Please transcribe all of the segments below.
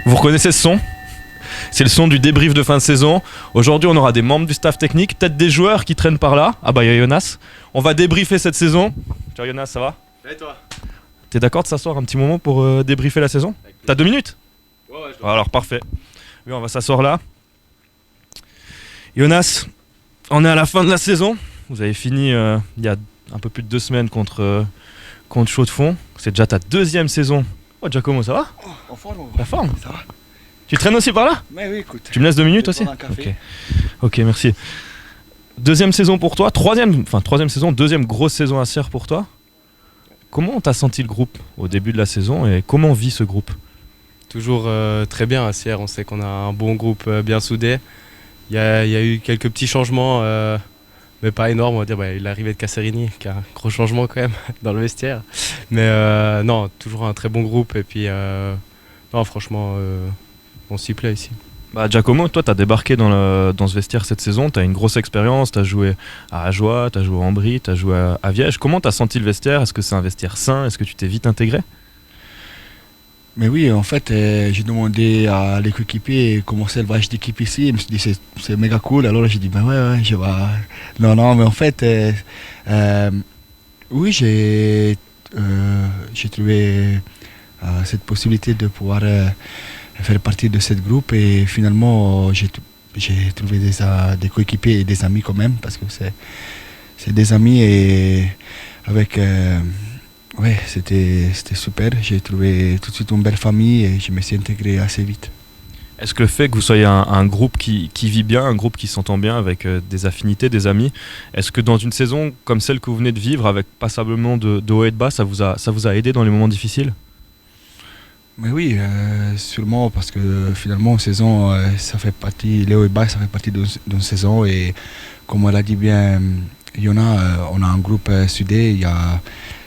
Vous reconnaissez ce son? C'est le son du débrief de fin de saison. Aujourd'hui, on aura des membres du staff technique, peut-être des joueurs qui traînent par là. Ah bah, il y a Jonas. On va débriefer cette saison. Ciao Jonas, ça va? Et toi? T'es d'accord de s'asseoir un petit moment pour débriefer la saison? T'as 2 minutes? Ouais, je dois. Alors, parfait. Oui, on va s'asseoir là. Jonas, on est à la fin de la saison. Vous avez fini il y a un peu plus de 2 semaines contre Chaux-de-Fonds. C'est déjà ta 2e saison. Oh, Giacomo, ça va? En forme? La forme? Ça va? Tu traînes aussi par là? Mais oui, écoute. Tu me laisses 2 minutes aussi? Ok, merci. 2e saison pour toi, 3e saison, 2e grosse saison à Sierre pour toi. Comment t'as senti le groupe au début de la saison et comment vit ce groupe? Toujours très bien à Sierre, on sait qu'on a un bon groupe bien soudé. Il y a eu quelques petits changements, mais pas énormes, on va dire. L'arrivée de Casserini, qui a un gros changement quand même dans le vestiaire. Mais non, toujours un très bon groupe et puis non, franchement, on s'y plaît ici. Bah, Giacomo, toi t'as débarqué dans ce vestiaire cette saison, t'as une grosse expérience, t'as joué à Ajoie, t'as joué à Ambry, t'as joué à Viège. Comment t'as senti le vestiaire? Est-ce que c'est un vestiaire sain? Est-ce que tu t'es vite intégré? Mais oui, en fait, j'ai demandé à l'équipier comment c'est le voyage d'équipe ici. Il me dit c'est méga cool. Alors j'ai dit ben ouais, je vais. Non, mais en fait, oui, j'ai trouvé cette possibilité de pouvoir faire partie de ce groupe et finalement j'ai trouvé des coéquipiers et des amis quand même parce que c'est des amis et avec. Ouais, c'était super. J'ai trouvé tout de suite une belle famille et je me suis intégré assez vite. Est-ce que le fait que vous soyez un groupe qui vit bien, un groupe qui s'entend bien avec des affinités, des amis, est-ce que dans une saison comme celle que vous venez de vivre avec passablement de haut et de bas, ça vous a aidé dans les moments difficiles? Mais oui, sûrement parce que finalement, une saison, ça fait partie, les hauts et bas, ça fait partie d'une saison et comme on l'a dit bien, on a un groupe soudé,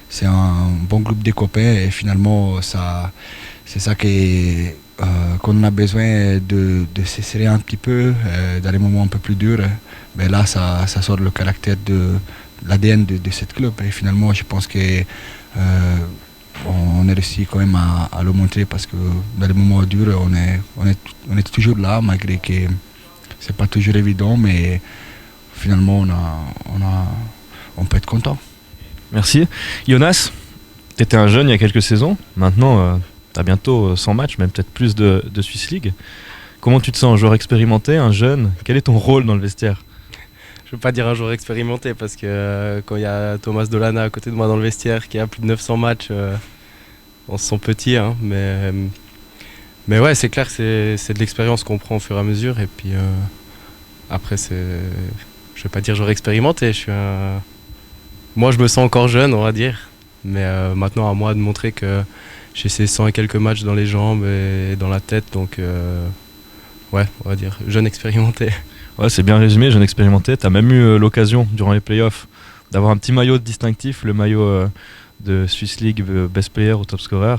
c'est un bon groupe de copains et finalement c'est ça qu'on a besoin de se serrer un petit peu dans les moments un peu plus durs. Mais là ça sort le caractère de l'ADN de cette club et finalement je pense que on a réussi quand même à le montrer parce que dans les moments durs on est toujours là malgré que c'est pas toujours évident mais finalement on peut être content. Merci. Jonas, tu étais un jeune il y a quelques saisons. Maintenant, tu as bientôt 100 matchs, même peut-être plus de Swiss League. Comment tu te sens, un joueur expérimenté, un jeune? Quel est ton rôle dans le vestiaire? Je veux pas dire un joueur expérimenté parce que quand il y a Thomas Dolana à côté de moi dans le vestiaire qui a plus de 900 matchs, on se sent petit. Hein, mais ouais, c'est clair, c'est de l'expérience qu'on prend au fur et à mesure. Et puis après, je vais pas dire joueur expérimenté, moi, je me sens encore jeune, on va dire. Mais maintenant, à moi de montrer que j'ai ces 100 et quelques matchs dans les jambes et dans la tête. Donc, ouais, on va dire jeune expérimenté. Ouais, c'est bien résumé, jeune expérimenté. Tu as même eu l'occasion, durant les playoffs, d'avoir un petit maillot distinctif, le maillot de Swiss League Best Player ou Top Scorer.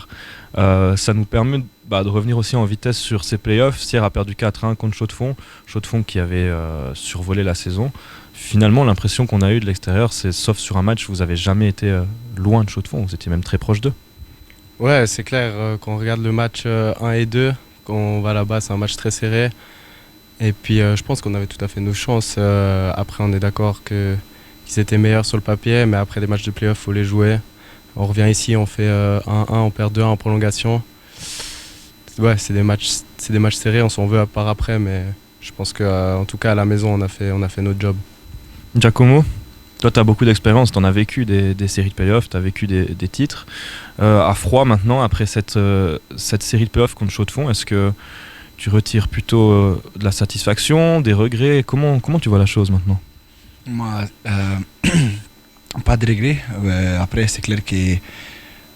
Ça nous permet de revenir aussi en vitesse sur ces playoffs. Sierre a perdu 4-1 contre Chaux-de-Fonds. Chaux-de-Fonds qui avait survolé la saison. Finalement, l'impression qu'on a eue de l'extérieur, c'est sauf sur un match, vous n'avez jamais été loin de Chaux-de-Fonds, vous étiez même très proche d'eux. Ouais, c'est clair, quand on regarde le match 1 et 2, quand on va là-bas, c'est un match très serré. Et puis je pense qu'on avait tout à fait nos chances. Après, on est d'accord qu'ils étaient meilleurs sur le papier, mais après des matchs de play-off, il faut les jouer. On revient ici, on fait 1-1, on perd 2-1 en prolongation. Ouais, c'est des matchs serrés, on s'en veut à part après, mais je pense qu'en tout cas à la maison, on a fait notre job. Giacomo, toi tu as beaucoup d'expérience, tu en as vécu des séries de play-off, tu as vécu des titres. À froid maintenant, après cette série de play-off contre Chaux-de-Fonds, est-ce que tu retires plutôt de la satisfaction, des regrets? Comment tu vois la chose maintenant? Moi, pas de regrets. Après, c'est clair qu'il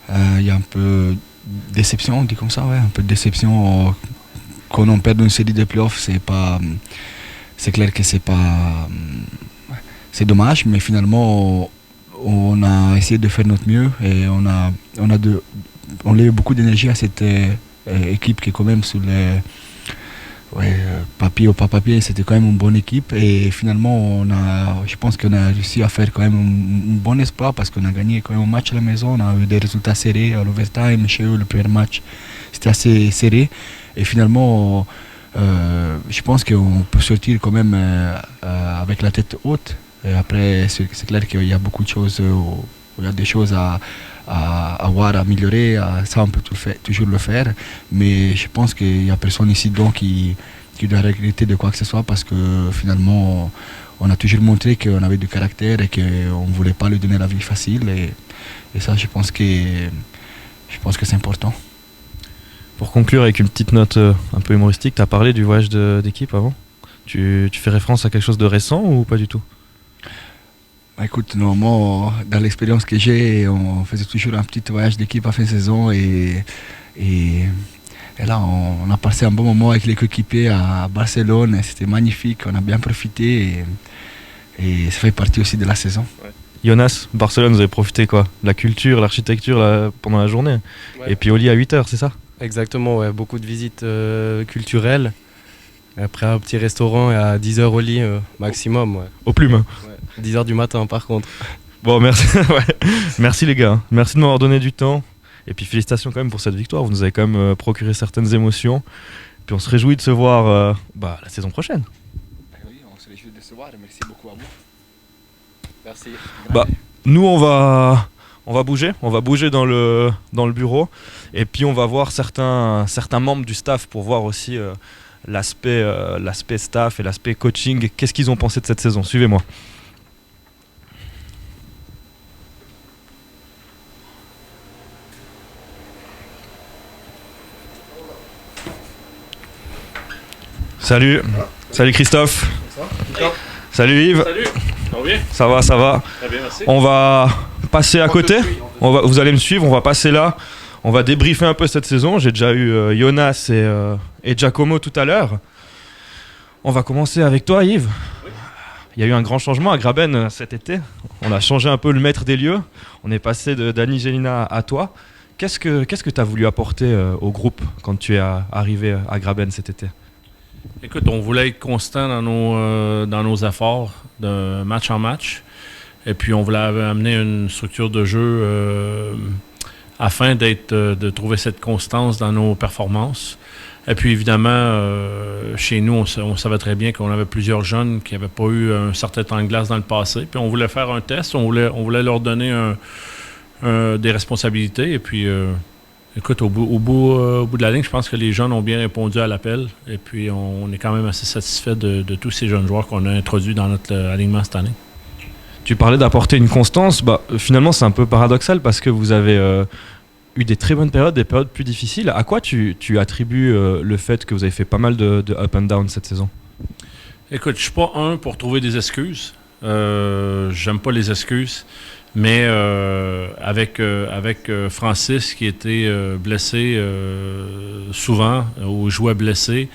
y a un peu de déception, on dit comme ça, ouais, un peu de déception. Quand on perd une série de playoffs, c'est clair que c'est dommage, mais finalement, on a essayé de faire notre mieux et on a eu beaucoup d'énergie à cette équipe qui est quand même sur les papier ou pas papier, c'était quand même une bonne équipe et finalement je pense qu'on a réussi à faire quand même un bon espoir parce qu'on a gagné quand même un match à la maison, on a eu des résultats serrés à l'overtime. Chez eux, le premier match c'était assez serré Et finalement, je pense qu'on peut sortir quand même avec la tête haute. Et après, c'est clair qu'il y a beaucoup de choses, il y a des choses à voir, à améliorer. Ça, on peut toujours le faire. Mais je pense qu'il n'y a personne ici donc qui doit regretter de quoi que ce soit parce que finalement, on a toujours montré qu'on avait du caractère et qu'on ne voulait pas lui donner la vie facile. Et ça, je pense que c'est important. Pour conclure avec une petite note un peu humoristique, tu as parlé du voyage d'équipe avant. Tu fais référence à quelque chose de récent ou pas du tout? Écoute, normalement, dans l'expérience que j'ai, on faisait toujours un petit voyage d'équipe à fin de saison et là, on a passé un bon moment avec les coéquipiers à Barcelone. C'était magnifique, on a bien profité et ça fait partie aussi de la saison. Ouais. Jonas, Barcelone, vous avez profité quoi? La culture, l'architecture pendant la journée. Ouais. Et puis au lit à 8h, c'est ça? Exactement, ouais. Beaucoup de visites culturelles. Après un petit restaurant et à 10h au lit maximum. Ouais. Au plume. Ouais. 10h du matin par contre. Bon, merci, ouais. Merci les gars, merci de m'avoir donné du temps. Et puis félicitations quand même pour cette victoire, vous nous avez quand même procuré certaines émotions. Puis on se réjouit de se voir la saison prochaine. Oui, on se réjouit de se voir, merci beaucoup à vous. Merci. Nous on va bouger dans le bureau. Et puis on va voir certains membres du staff pour voir aussi l'aspect staff et l'aspect coaching. Qu'est-ce qu'ils ont pensé de cette saison? Suivez-moi. Salut Christophe. Salut Yves. Salut. Ça va, ça va. Très bien, merci. On va passer à côté. Vous allez me suivre, on va passer là. On va débriefer un peu cette saison. J'ai déjà eu Jonas et Giacomo tout à l'heure. On va commencer avec toi Yves. Oui. Il y a eu un grand changement à Graben cet été. On a changé un peu le maître des lieux. On est passé de Dani Gelina à toi. Qu'est-ce que tu as voulu apporter au groupe quand tu es arrivé à Graben cet été? Écoute, on voulait être constant dans nos efforts de match en match. Et puis, on voulait amener une structure de jeu afin de trouver cette constance dans nos performances. Et puis, évidemment, chez nous, on savait très bien qu'on avait plusieurs jeunes qui n'avaient pas eu un certain temps de glace dans le passé. Puis, on voulait faire un test. On voulait leur donner des responsabilités. Et puis... écoute, au bout de la ligne, je pense que les jeunes ont bien répondu à l'appel. Et puis, on est quand même assez satisfait de tous ces jeunes joueurs qu'on a introduits dans notre alignement cette année. Tu parlais d'apporter une constance. Finalement, c'est un peu paradoxal parce que vous avez eu des très bonnes périodes, des périodes plus difficiles. À quoi tu attribues le fait que vous avez fait pas mal de up and down cette saison? Écoute, je suis pas pour trouver des excuses. J'aime pas les excuses. Mais avec Francis qui était blessé souvent ou jouait blessé,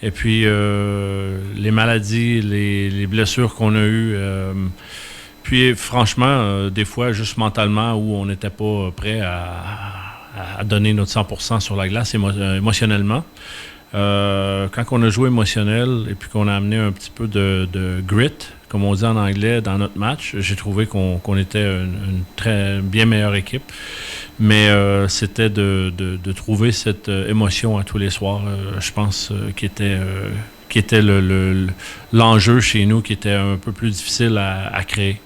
et puis les maladies, les blessures qu'on a eues, puis franchement, des fois juste mentalement où on n'était pas prêt à donner notre 100% sur la glace émotionnellement. Quand on a joué émotionnel et puis qu'on a amené un petit peu de grit, comme on dit en anglais, dans notre match, j'ai trouvé qu'on était une très bien meilleure équipe. Mais c'était de trouver cette émotion à tous les soirs, je pense, qui était l'enjeu chez nous, qui était un peu plus difficile à créer.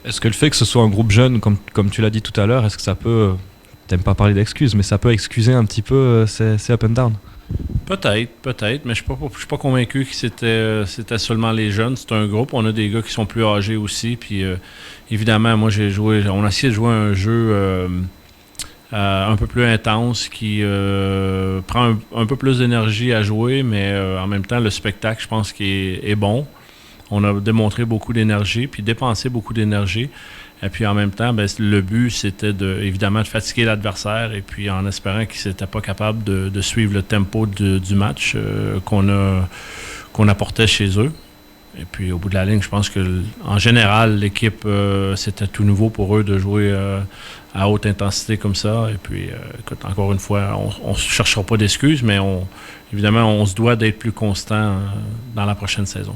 Est-ce que le fait que ce soit un groupe jeune, comme tu l'as dit tout à l'heure, est-ce que ça peut, t'aimes pas parler d'excuses, mais ça peut excuser un petit peu ces up and down? Peut-être, mais je suis pas convaincu que c'était seulement les jeunes. C'est un groupe. On a des gars qui sont plus âgés aussi. Puis évidemment, moi on a essayé de jouer un jeu un peu plus intense qui prend un peu plus d'énergie à jouer, mais en même temps, le spectacle, je pense qu'il est bon. On a démontré beaucoup d'énergie, puis dépensé beaucoup d'énergie. Et puis en même temps, le but, c'était évidemment de fatiguer l'adversaire et puis en espérant qu'ils n'étaient pas capables de suivre le tempo du match qu'on apportait chez eux. Et puis au bout de la ligne, je pense qu'en général, l'équipe, c'était tout nouveau pour eux de jouer à haute intensité comme ça. Et puis, écoute, encore une fois, on ne cherchera pas d'excuses, mais évidemment, on se doit d'être plus constant dans la prochaine saison.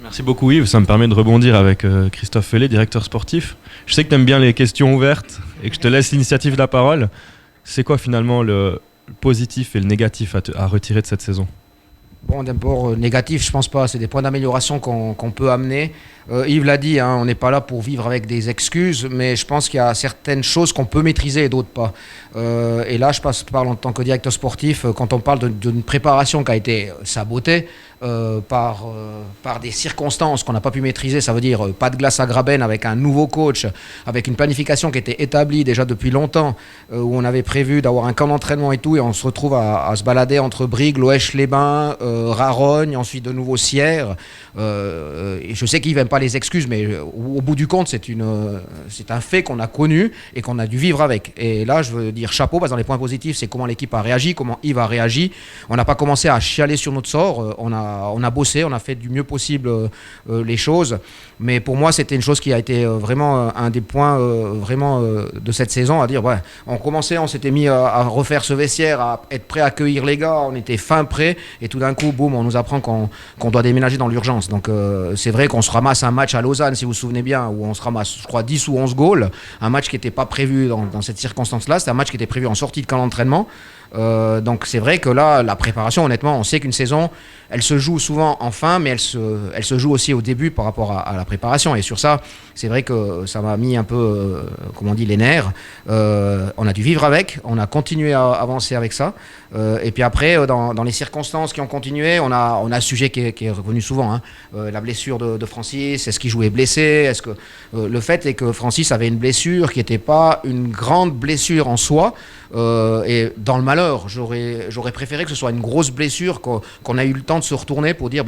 Merci beaucoup Yves, ça me permet de rebondir avec Christophe Fellet, directeur sportif. Je sais que tu aimes bien les questions ouvertes et que je te laisse l'initiative de la parole. C'est quoi finalement le positif et le négatif à retirer de cette saison? Bon, d'abord, négatif, je pense pas. C'est des points d'amélioration qu'on peut amener. Yves l'a dit, hein, on n'est pas là pour vivre avec des excuses, mais je pense qu'il y a certaines choses qu'on peut maîtriser et d'autres pas. Et là, je parle en tant que directeur sportif, quand on parle d'une préparation qui a été sabotée par des circonstances qu'on n'a pas pu maîtriser, ça veut dire pas de glace à Graben avec un nouveau coach, avec une planification qui était établie déjà depuis longtemps, où on avait prévu d'avoir un camp d'entraînement et tout, et on se retrouve à se balader entre Brigue, Loèche-les-Bains, Rarogne, ensuite de nouveau Sierre. Et je sais qu'ils n'aiment pas les excuses, mais au bout du compte, c'est un fait qu'on a connu et qu'on a dû vivre avec. Et là, je veux dire chapeau, parce que dans les points positifs, c'est comment l'équipe a réagi, comment Yves a réagi. On n'a pas commencé à chialer sur notre sort, on a bossé, on a fait du mieux possible les choses. Mais pour moi, c'était une chose qui a été vraiment un des points vraiment de cette saison, à dire, ouais, on s'était mis à refaire ce vestiaire, à être prêt à accueillir les gars, on était fin prêt, et tout d'un coup, boum, on nous apprend qu'on doit déménager dans l'urgence. Donc c'est vrai qu'on se ramasse un match à Lausanne, si vous vous souvenez bien, où on se ramasse, je crois, 10 ou 11 goals, un match qui n'était pas prévu dans cette circonstance-là, c'était un match qui était prévu en sortie de camp d'entraînement. Donc c'est vrai que là, la préparation, honnêtement, on sait qu'une saison, elle se joue souvent en fin, mais elle se joue aussi au début par rapport à la préparation. Et sur ça, c'est vrai que ça m'a mis un peu, comment on dit, les nerfs. On a dû vivre avec, on a continué à avancer avec ça. Et puis après, dans les circonstances qui ont continué, on a un sujet qui est revenu souvent, hein. La blessure de Francis, est-ce qu'il jouait blessé, le fait est que Francis avait une blessure qui n'était pas une grande blessure en soi, et dans le malheur, j'aurais préféré que ce soit une grosse blessure, qu'on a eu le temps de se retourner pour dire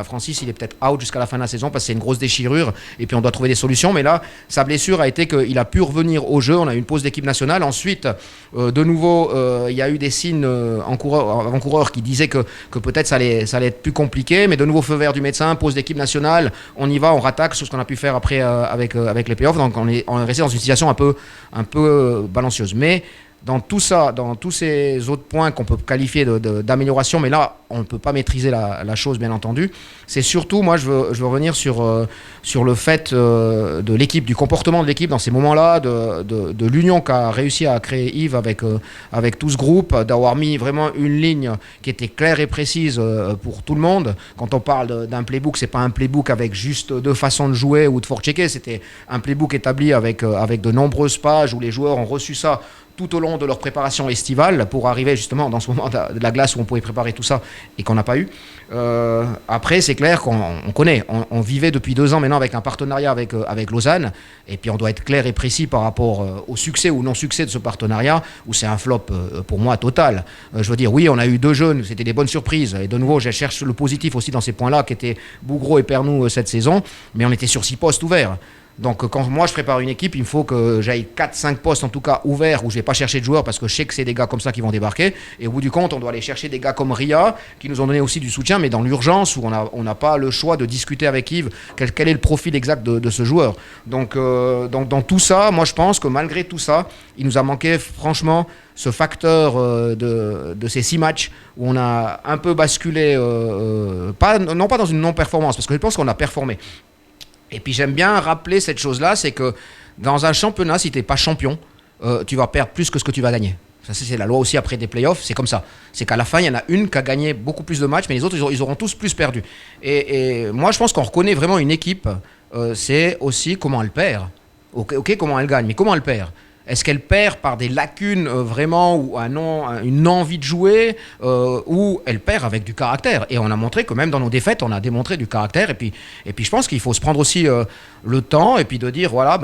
Francis il est peut-être out jusqu'à la fin de la saison parce que c'est une grosse déchirure et puis on doit trouver des solutions. Mais là, sa blessure a été qu'il a pu revenir au jeu, on a eu une pause d'équipe nationale. Ensuite, de nouveau, il y a eu des signes avant-coureurs qui disaient que peut-être ça allait être plus compliqué, mais de nouveau feu vert du médecin, pause d'équipe nationale, on y va, on rattaque sur ce qu'on a pu faire après avec les playoffs. Donc on est resté dans une situation un peu balancieuse. Mais dans tout ça, dans tous ces autres points qu'on peut qualifier d'amélioration, mais là, on ne peut pas maîtriser la chose, bien entendu. C'est surtout, moi, je veux revenir sur le fait de l'équipe, du comportement de l'équipe dans ces moments-là, de l'union qu'a réussi à créer Yves avec tout ce groupe, d'avoir mis vraiment une ligne qui était claire et précise pour tout le monde. Quand on parle d'un playbook, c'est pas un playbook avec juste deux façons de jouer ou de forechecker, c'était un playbook établi avec de nombreuses pages où les joueurs ont reçu ça tout au long de leur préparation estivale pour arriver justement dans ce moment de la glace où on pouvait préparer tout ça et qu'on n'a pas eu. Après, c'est clair qu'on connaît. On vivait depuis 2 ans maintenant avec un partenariat avec Lausanne, et puis on doit être clair et précis par rapport au succès ou non-succès de ce partenariat, où c'est un flop pour moi total. Je veux dire, oui, on a eu 2 jeunes, c'était des bonnes surprises, et de nouveau, je cherche le positif aussi dans ces points-là, qui étaient Bougro et Pernou cette saison, mais on était sur 6 postes ouverts. Donc quand moi je prépare une équipe, il faut que j'aille 4-5 postes en tout cas ouverts où je ne vais pas chercher de joueurs parce que je sais que c'est des gars comme ça qui vont débarquer. Et au bout du compte, on doit aller chercher des gars comme Ria qui nous ont donné aussi du soutien, mais dans l'urgence où on n'a pas le choix de discuter avec Yves quel est le profil exact de ce joueur. Donc dans tout ça, moi je pense que malgré tout ça, il nous a manqué franchement ce facteur de ces 6 matchs où on a un peu basculé, non pas dans une non-performance, parce que je pense qu'on a performé. Et puis j'aime bien rappeler cette chose-là, c'est que dans un championnat, si tu n'es pas champion, tu vas perdre plus que ce que tu vas gagner. Ça, c'est la loi aussi après des playoffs, c'est comme ça. C'est qu'à la fin, il y en a une qui a gagné beaucoup plus de matchs, mais les autres, ils auront tous plus perdu. Et moi, je pense qu'on reconnaît vraiment une équipe, c'est aussi comment elle perd. Ok, comment elle gagne, mais comment elle perd ? Est-ce qu'elle perd par des lacunes vraiment ou une envie de jouer ou elle perd avec du caractère ? Et on a montré que même dans nos défaites, on a démontré du caractère. Et puis je pense qu'il faut se prendre aussi le temps et puis de dire voilà,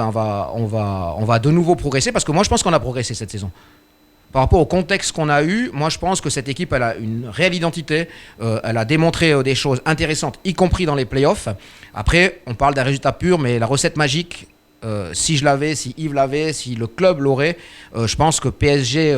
on va de nouveau progresser, parce que moi je pense qu'on a progressé cette saison. Par rapport au contexte qu'on a eu, moi je pense que cette équipe elle a une réelle identité, elle a démontré des choses intéressantes, y compris dans les playoffs. Après, on parle d'un résultat pur, mais la recette magique, si je l'avais, si Yves l'avait, si le club l'aurait, je pense que PSG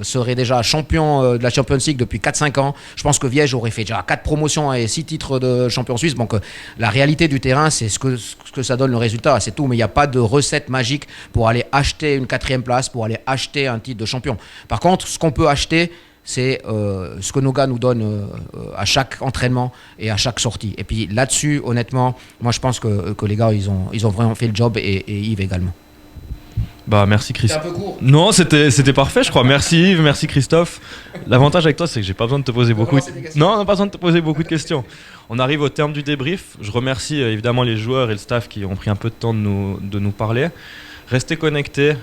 serait déjà champion de la Champions League depuis 4-5 ans. Je pense que Viège aurait fait déjà 4 promotions et 6 titres de champion suisse. Donc la réalité du terrain, c'est ce que ça donne le résultat, c'est tout. Mais il n'y a pas de recette magique pour aller acheter une 4e place, pour aller acheter un titre de champion. Par contre, ce qu'on peut acheter, c'est ce que nos gars nous donnent à chaque entraînement et à chaque sortie. Et puis là-dessus, honnêtement, moi je pense que les gars, ils ont vraiment fait le job, et Yves également. Bah merci C'était Christophe. un peu court. Non, c'était parfait, je crois. Merci Yves, merci Christophe. L'avantage avec toi, c'est que j'ai pas besoin de te poser beaucoup. Non, on n'a pas besoin de te poser beaucoup de questions. On arrive au terme du débrief. Je remercie évidemment les joueurs et le staff qui ont pris un peu de temps de nous parler. Restez connectés.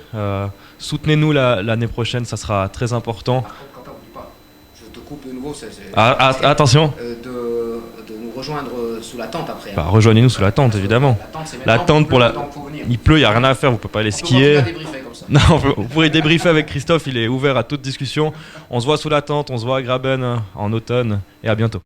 Soutenez-nous l'année prochaine, ça sera très important. Par contre, Quentin, oublie pas, je te coupe de nouveau. Attention. De nous rejoindre sous la tente après. Bah, rejoignez-nous sous la tente, évidemment. La tente, pour la. venir. Il pleut, il n'y a rien à faire, vous ne pouvez pas aller skier. On peut débriefer comme ça. Non, vous pourrez débriefer avec Christophe, il est ouvert à toute discussion. On se voit sous la tente, on se voit à Graben en automne et à bientôt.